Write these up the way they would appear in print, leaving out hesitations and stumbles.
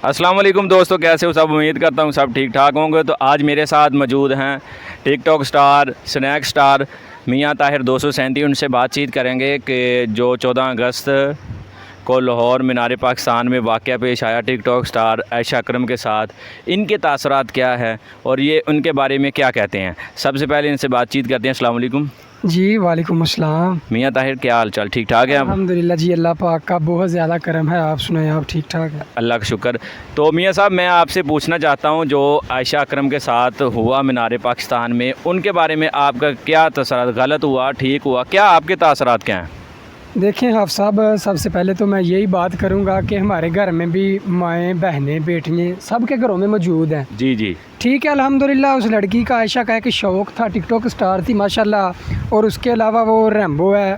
अस्सलाम वालेकुम दोस्तों, कैसे हो सब। उम्मीद करता हूँ सब ठीक ठाक होंगे। तो आज मेरे साथ मौजूद हैं टिकटॉक स्टार, स्नैक स्टार मियाँ ताहिर 237। उनसे बातचीत करेंगे कि जो 14 अगस्त को लाहौर मीनार पाकिस्तान में वाक़या पेश आया टिकटॉक स्टार आयशा अकरम के साथ, इनके तासरात क्या है और ये उनके बारे में क्या कहते हैं। सबसे पहले इनसे बातचीत करते हैं। अस्सलाम वालेकुम जी वालेकुम अस्सलाम। मियाँ ताहिर, क्या हाल चाल, ठीक ठाक है आप? अल्हम्दुलिल्लाह जी, अल्लाह पाक का बहुत ज़्यादा करम है। आप सुनाएं, आप ठीक ठाक हैं? अल्लाह का शुक्र। तो मियाँ साहब, मैं आपसे पूछना चाहता हूँ जो आयशा अकरम के साथ हुआ मीनार पाकिस्तान में, उनके बारे में आपका क्या तसरात, गलत हुआ, ठीक हुआ, क्या आपके तासरात क्या हैं? देखें हाफ़ साहब, सबसे पहले तो मैं यही बात करूंगा कि हमारे घर में भी माएँ बहनें बेटियाँ सबके घरों में मौजूद हैं। जी जी। ठीक है, अल्हम्दुलिल्लाह उस लड़की का, आयशा का एक शौक़ था, टिकटॉक स्टार थी माशाल्लाह। और उसके अलावा वो रैम्बो है,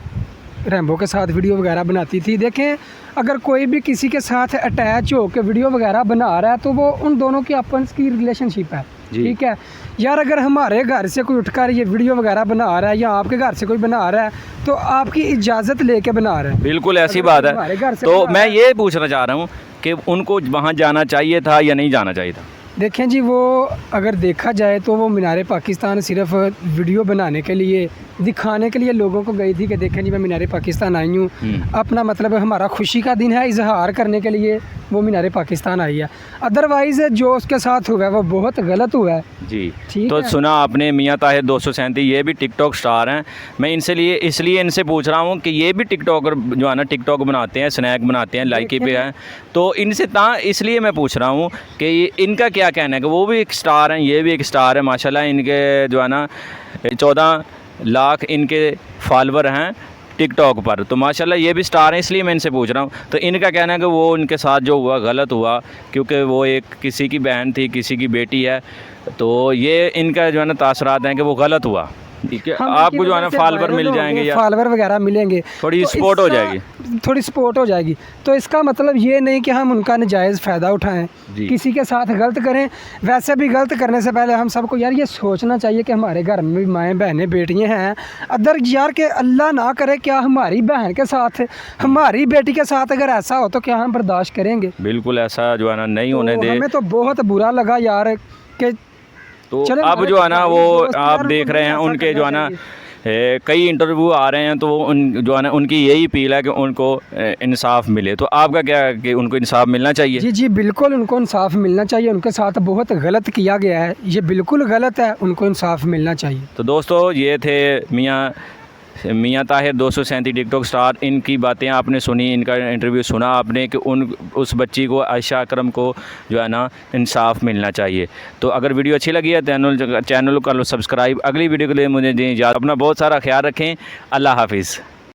रैम्बो के साथ वीडियो वगैरह बनाती थी। देखें, अगर कोई भी किसी के साथ अटैच हो के वीडियो वगैरह बना रहा है तो वो उन दोनों की आपस की रिलेशनशिप है। ठीक है यार, अगर हमारे घर से कोई उठकर ये वीडियो वगैरह बना रहा है या आपके घर से कोई बना रहा है तो आपकी इजाज़त लेके बना रहा है। बिल्कुल ऐसी बात है। तो मैं ये पूछना चाह रहा हूँ कि उनको वहाँ जाना चाहिए था या नहीं जाना चाहिए था? देखें जी, वो अगर देखा जाए तो वो मीनार पाकिस्तान सिर्फ वीडियो बनाने के लिए, दिखाने के लिए लोगों को गई थी कि देखें जी मैं मीनार पाकिस्तान आई हूँ। अपना मतलब हमारा खुशी का दिन है, इजहार करने के लिए वो मीनार पाकिस्तान आई है। अदरवाइज़ जो उसके साथ हुआ है वो बहुत गलत हुआ है जी। ठीक तो है? सुना आपने मियाँ ताहिर 237, ये भी टिकटॉक स्टार हैं। मैं इसलिए इनसे पूछ रहा हूँ कि ये भी टिकटॉकर जो है ना, टिकटॉक बनाते हैं, स्नैक बनाते हैं, लाइकी पे हैं। तो इनसे इसलिए मैं पूछ रहा हूँ कि इनका क्या कहना है कि वो भी एक स्टार हैं, ये भी एक स्टार है माशाल्लाह। इनके जो है ना 14 लाख इनके फॉलोवर हैं टिकटॉक पर, तो माशाल्लाह ये भी स्टार हैं, इसलिए मैं इनसे पूछ रहा हूँ। तो इनका कहना है कि वो उनके साथ जो हुआ गलत हुआ, क्योंकि वो एक किसी की बहन थी, किसी की बेटी है। तो ये इनका जो है ना तासरात हैं कि वो गलत हुआ। ठीक है, आपको जो है ना फॉलोवर मिल जाएंगे या फॉलोवर वगैरह मिलेंगे, थोड़ी तो सपोर्ट हो जाएगी, थोड़ी सपोर्ट हो जाएगी। तो इसका मतलब ये नहीं कि हम उनका नजायज़ फ़ायदा उठाएं, किसी के साथ गलत करें। वैसे भी गलत करने से पहले हम सबको यार ये सोचना चाहिए कि हमारे घर में भी माएँ बहनें बेटियाँ हैं। अदर यार के अल्लाह ना करे, क्या हमारी बहन के साथ, हमारी बेटी के साथ अगर ऐसा हो तो क्या हम बर्दाश्त करेंगे? बिल्कुल ऐसा जो है ना नहीं होने दे। हमें तो बहुत बुरा लगा यार कि तो अब जो है ना वो आप देख रहे हैं उनके जो है ना कई इंटरव्यू आ रहे हैं, तो उन जो है ना उनकी यही अपील है कि उनको इंसाफ मिले। तो आपका क्या है कि उनको इंसाफ मिलना चाहिए? जी जी बिल्कुल, उनको इंसाफ मिलना चाहिए। उनके साथ बहुत गलत किया गया है, ये बिल्कुल गलत है, उनको इंसाफ मिलना चाहिए। तो दोस्तों, ये थे मियाँ ताहिर 237 टिकटॉक स्टार। इनकी बातें आपने सुनी, इनका इंटरव्यू सुना आपने कि उस बच्ची को, आयशा अकरम को जो है ना इंसाफ मिलना चाहिए। तो अगर वीडियो अच्छी लगी है चैनल कर लो सब्सक्राइब। अगली वीडियो के लिए मुझे दें इजाज़त। अपना बहुत सारा ख्याल रखें। अल्लाह हाफिज़।